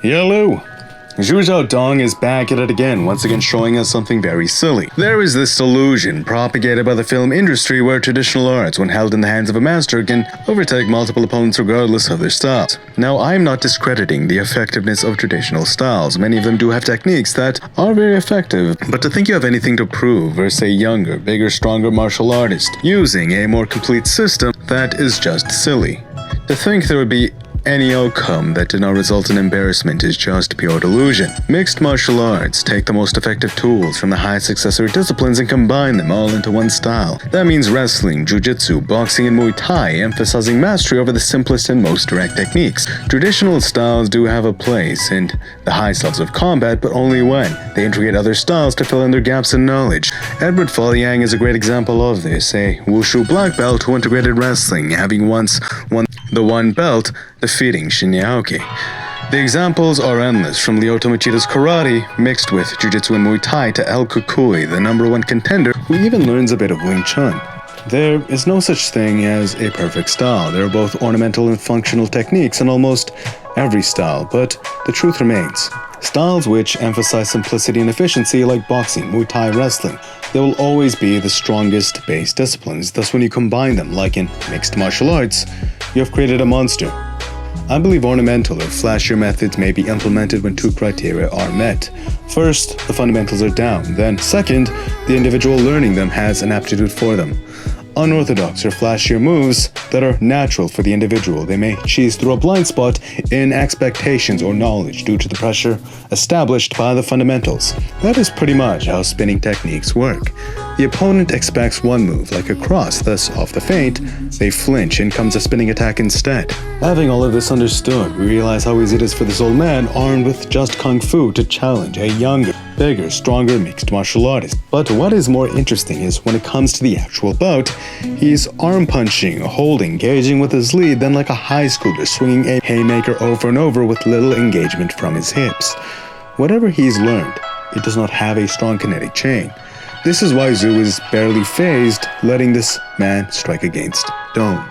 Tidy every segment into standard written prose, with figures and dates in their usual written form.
Hello! Xiaodong is back at it again, once again showing us something very silly. There is this delusion propagated by the film industry where traditional arts, when held in the hands of a master, can overtake multiple opponents regardless of their styles. Now, I'm not discrediting the effectiveness of traditional styles. Many of them do have techniques that are very effective, but to think you have anything to prove versus a younger, bigger, stronger martial artist using a more complete system, that is just silly. To think there would be any outcome that did not result in embarrassment is just pure delusion. Mixed martial arts take the most effective tools from the highest accessory disciplines and combine them all into one style. That means wrestling, jiu-jitsu, boxing, and Muay Thai, emphasizing mastery over the simplest and most direct techniques. Traditional styles do have a place in the high styles of combat, but only when they integrate other styles to fill in their gaps in knowledge. Edward Falyang is a great example of this, a wushu black belt who integrated wrestling, having once won the one belt, defeating Shinyaoki. The examples are endless, from Lyoto Machida's karate mixed with jiu-jitsu and Muay Thai to El Kukui, the #1 contender who even learns a bit of Wing Chun. There is no such thing as a perfect style. There are both ornamental and functional techniques in almost every style, but the truth remains. Styles which emphasize simplicity and efficiency, like boxing, Muay Thai, wrestling, they will always be the strongest base disciplines. Thus, when you combine them, like in mixed martial arts, you have created a monster. I believe ornamental or flashier methods may be implemented when two criteria are met. First, the fundamentals are down. Then, second, the individual learning them has an aptitude for them. Unorthodox or flashier moves that are natural for the individual. They may cheese through a blind spot in expectations or knowledge due to the pressure established by the fundamentals. That is pretty much how spinning techniques work. The opponent expects one move, like a cross, thus off the feint, they flinch and comes a spinning attack instead. Having all of this understood, we realize how easy it is for this old man, armed with just Kung Fu, to challenge a younger, bigger, stronger mixed martial artist. But what is more interesting is when it comes to the actual bout, he's arm punching, holding, engaging with his lead, then like a high schooler swinging a haymaker over and over with little engagement from his hips. Whatever he's learned, it does not have a strong kinetic chain. This is why Zhu is barely phased, letting this man strike against Dome.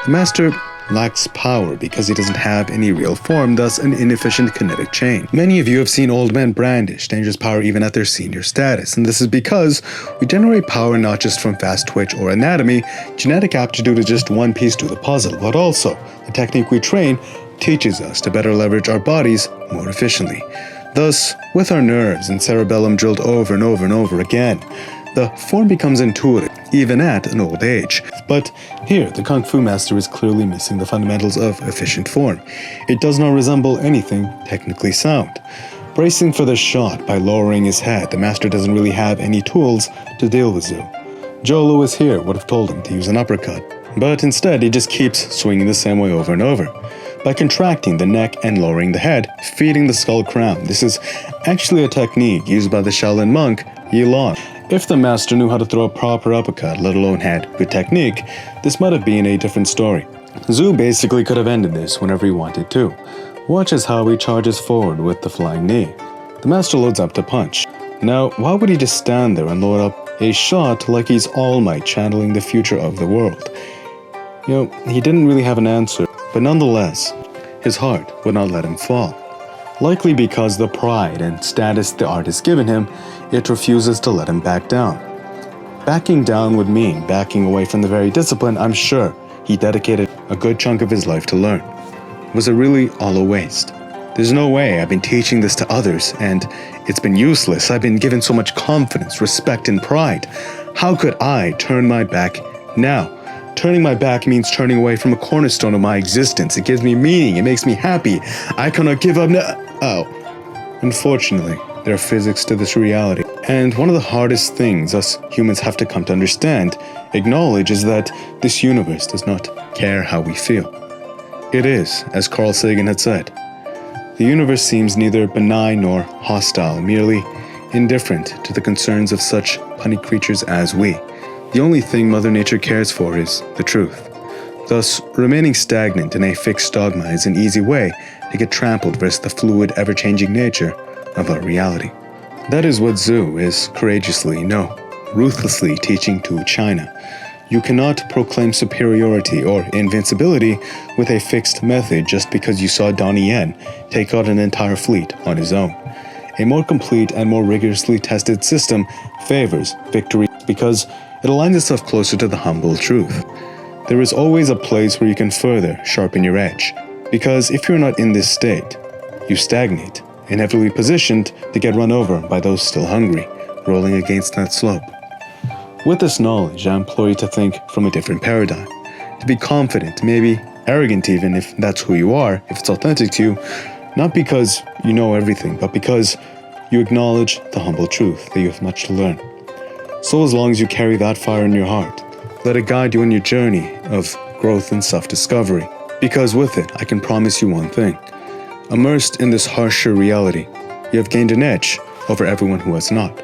The master lacks power because he doesn't have any real form, thus an inefficient kinetic chain. Many of you have seen old men brandish dangerous power even at their senior status, and this is because we generate power not just from fast twitch or anatomy. Genetic aptitude is just one piece to the puzzle, but also the technique we train teaches us to better leverage our bodies more efficiently. Thus, with our nerves and cerebellum drilled over and over and over again, the form becomes intuitive, even at an old age. But here, the Kung Fu master is clearly missing the fundamentals of efficient form. It does not resemble anything technically sound. Bracing for the shot by lowering his head, the master doesn't really have any tools to deal with Zhu. Joe Louis here would have told him to use an uppercut, but instead he just keeps swinging the same way over and over. By contracting the neck and lowering the head, feeding the skull crown. This is actually a technique used by the Shaolin monk Yilong. If the master knew how to throw a proper uppercut, let alone had good technique, this might have been a different story. Zhu basically could have ended this whenever he wanted to. Watch as how he charges forward with the flying knee. The master loads up to punch. Now, why would he just stand there and load up a shot like he's All Might channeling the future of the world? You know, he didn't really have an answer, but nonetheless, his heart would not let him fall. Likely because the pride and status the art has given him, it refuses to let him back down. Backing down would mean backing away from the very discipline I'm sure he dedicated a good chunk of his life to learn. Was it really all a waste? There's no way. I've been teaching this to others, and it's been useless. I've been given so much confidence, respect, and pride. How could I turn my back now? Turning my back means turning away from a cornerstone of my existence. It gives me meaning. It makes me happy. I cannot give up now. Oh. Unfortunately, there are physics to this reality. And one of the hardest things us humans have to come to understand, acknowledge, is that this universe does not care how we feel. It is, as Carl Sagan had said, the universe seems neither benign nor hostile, merely indifferent to the concerns of such puny creatures as we. The only thing Mother Nature cares for is the truth. Thus, remaining stagnant in a fixed dogma is an easy way to get trampled versus the fluid, ever-changing nature of our reality. That is what Zhu is courageously, no, ruthlessly teaching to China. You cannot proclaim superiority or invincibility with a fixed method just because you saw Donnie Yen take out an entire fleet on his own. A more complete and more rigorously tested system favors victory because it aligns itself closer to the humble truth. There is always a place where you can further sharpen your edge, because if you're not in this state, you stagnate, inevitably positioned to get run over by those still hungry, rolling against that slope. With this knowledge, I implore you to think from a different paradigm, to be confident, maybe arrogant even if that's who you are, if it's authentic to you, not because you know everything, but because you acknowledge the humble truth that you have much to learn. So as long as you carry that fire in your heart, let it guide you on your journey of growth and self-discovery, because with it, I can promise you one thing. Immersed in this harsher reality, you have gained an edge over everyone who has not.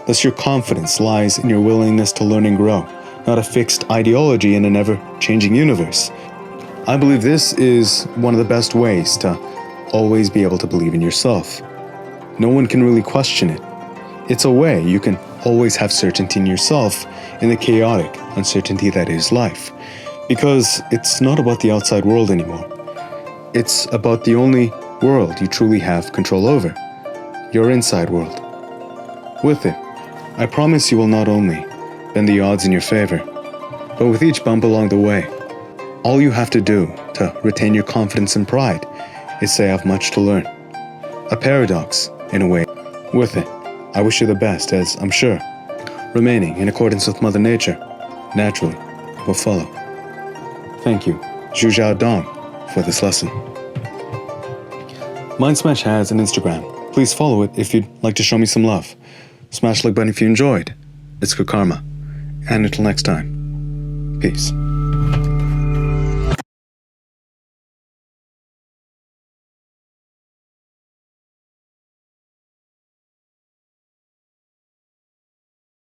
Thus your confidence lies in your willingness to learn and grow, not a fixed ideology in an ever-changing universe. I believe this is one of the best ways to always be able to believe in yourself. No one can really question it. It's a way you can always have certainty in yourself in the chaotic uncertainty that is life. Because it's not about the outside world anymore. It's about the only world you truly have control over, your inside world. With it, I promise you will not only bend the odds in your favor, but with each bump along the way, all you have to do to retain your confidence and pride is say I have much to learn. A paradox, in a way. With it, I wish you the best, as I'm sure, remaining in accordance with Mother Nature, naturally, will follow. Thank you, Xiaodong, for this lesson. Mind Smash has an Instagram. Please follow it if you'd like to show me some love. Smash the like button if you enjoyed. It's good karma. And until next time, peace.